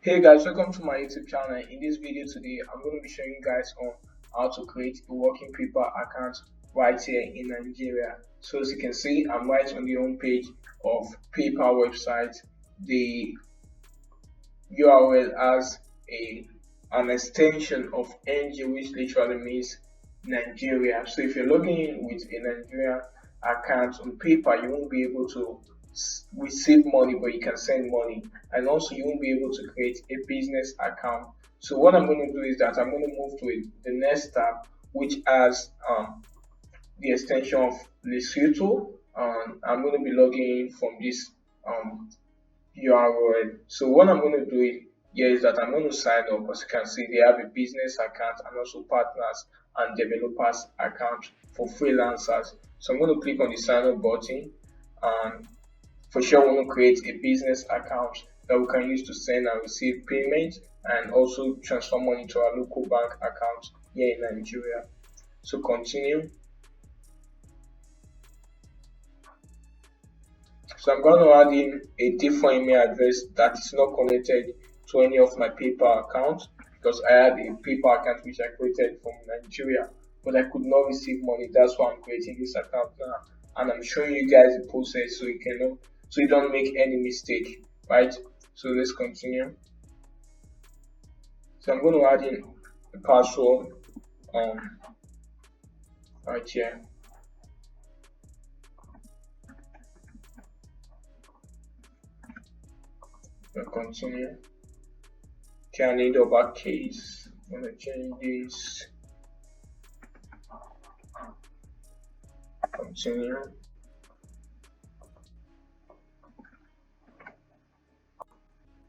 Hey guys, welcome to my YouTube channel. In this video today, I'm going to be showing you guys on how to create a working paper account right here in Nigeria. So as you can see, I'm right on the home page of PayPal website. The URL has an extension of NG, which literally means Nigeria. So if you're logging in with a Nigerian account on PayPal, you won't be able to receive money, but you can send money, and also you won't be able to create a business account. So what I'm going to do is that I'm going to move to the next tab, which has the extension of Lesotho, and I'm going to be logging in from this URL. So what I'm going to do here is that I'm going to sign up. As you can see, they have a business account and also partners and developers account for freelancers. So I'm going to click on the sign up button, and for sure we want to create a business account that we can use to send and receive payments and also transfer money to our local bank account here in Nigeria. So continue. So I'm going to add in a different email address that is not connected to any of my PayPal accounts, because I had a PayPal account which I created from Nigeria, but I could not receive money. That's why I'm creating this account now, and I'm showing you guys the process so you don't make any mistake, right? So let's continue. So I'm going to add in a password right here. Continue. Okay, I need uppercase. I'm gonna change this. Continue.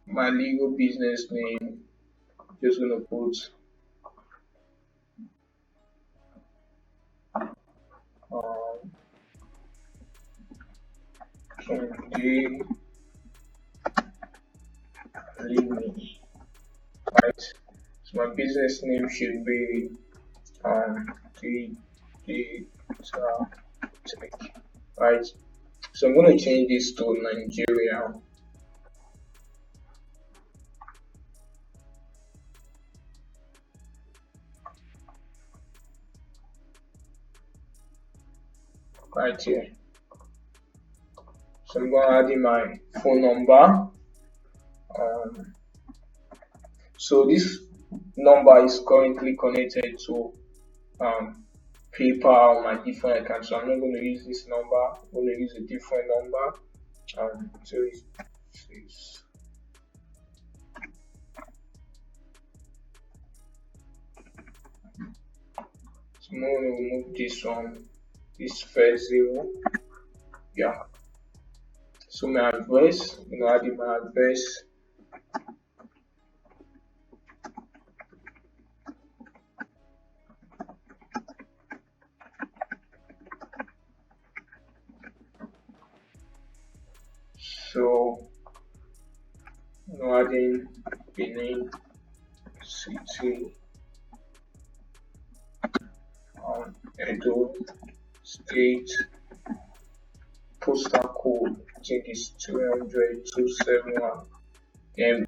My legal business name, just gonna put Kendi Limi, right? So my business name should be Tech, right? So I'm gonna change this to Nigeria. Right here. So I'm going to add in my phone number. So this number is currently connected to PayPal on my different account. So I'm not going to use this number. I'm going to use a different number. So it's so I'm going to remove this one. This first 0. Yeah. So my address, I'm going to add in my address. So I'm adding Benin City, Edo State, postal code, I think it's 200-271. Then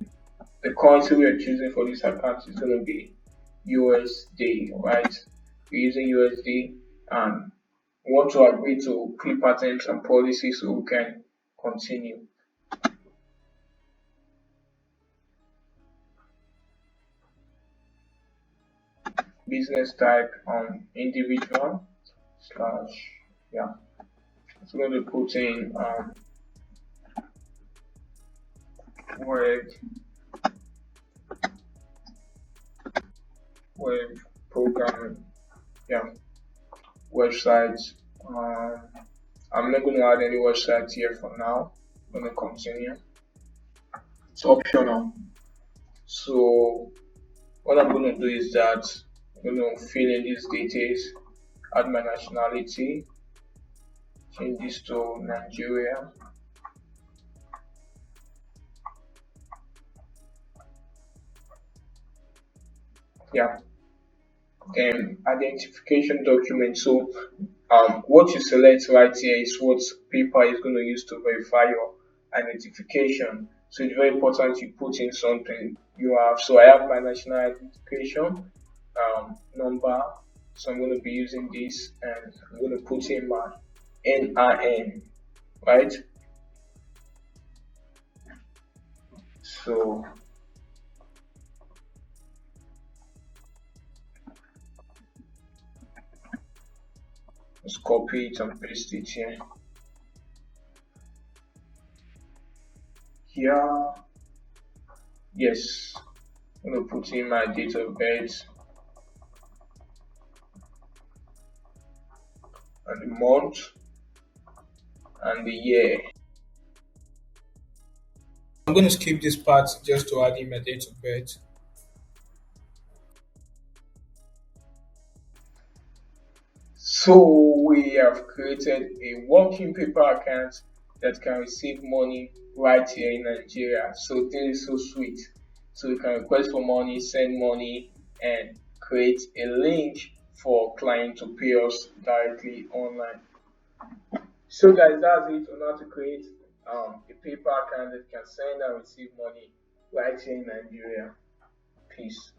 the currency we are choosing for this account is going to be USD, right? We're using USD, and we want to agree to PayPal terms and policies so we can continue. Business type individual / yeah. So I'm going to put in web programming, yeah, websites. I'm not going to add any websites here for now. I'm going to continue. It's optional. So what I'm going to do is that I'm going to fill in these details, add my nationality, change this to Nigeria. Yeah. Then identification document. So what you select right here is what PayPal is going to use to verify your identification. So it's very important you put in something you have. So I have my national identification number. So I'm going to be using this, and I'm going to put in my NIN, right? So let's copy it and paste it here. Here, yes, I'm going to put in my date of birth and the month and the year. I'm going to skip this part just to add in my date of birth. So we have created a working paper account that can receive money right here in Nigeria. So this is so sweet. So you can request for money, send money, and create a link for client to pay us directly online. So guys, that's it on how to create a paper account that can send and receive money right here in Nigeria. Peace.